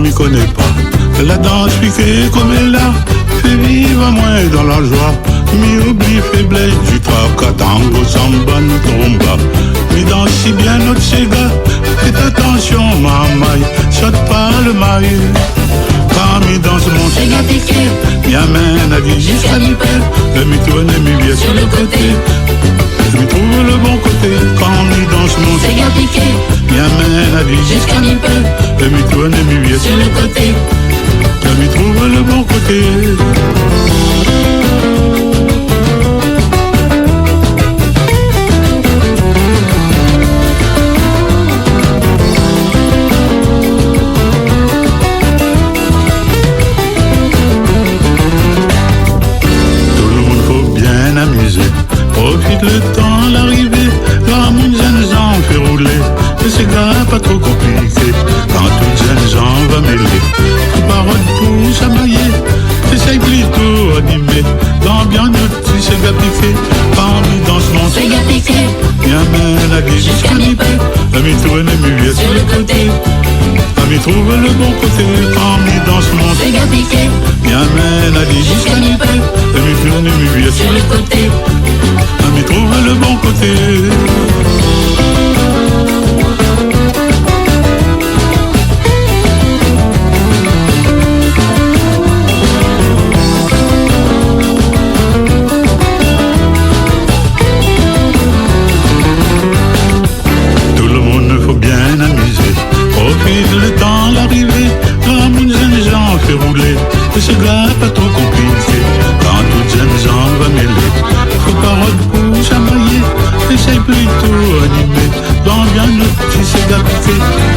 m'y connaît pas. La danse piquée comme elle a fait vivre moi dans la joie. Mi oublie faiblesse du tracas, tango, samba, nous tomba. Mi danse si bien notre sega. Faites attention, mamaï, saute pas le maïs. Quand mi danse mon sega piqué, mi amène à vie jusqu'à mi père. Le mi tourne et mi vient sur le côté. Je me trouve le bon côté. Quand mi danse mon sega piqué, mi amène à vie jusqu'à mi père. Le mi tourne et mi vient sur le côté. Je me trouve le bon côté. Profite le temps, l'arrivée, l'amour jeune gens fait rouler. Et c'est grave, pas trop compliqué, quand tout jeune gens va mêler. Les paroles pour chamailler, essaye plutôt animé. L'ambiance de tu sais piqué, parmi dans ce monde c'est piqué. Bien mène la vie jusqu'à mi peu, la mi tourne et mi vient sur le côté. La mi trouve le bon côté, parmi dans ce monde c'est piqué. Bien mène la vie jusqu'à mi peu, la mi tourne et mi vient sur le côté. Mais trouve le bon côté. Tout le monde faut bien amuser. Profite le temps, l'arrivée. L'amour jeune gens fait rouler. Et ce gars pas trop compliqué. Quand tout jeune gens va mêler. Faut parole pour chamailler, essaye plutôt animé. L'ambiance, si c'est gâté.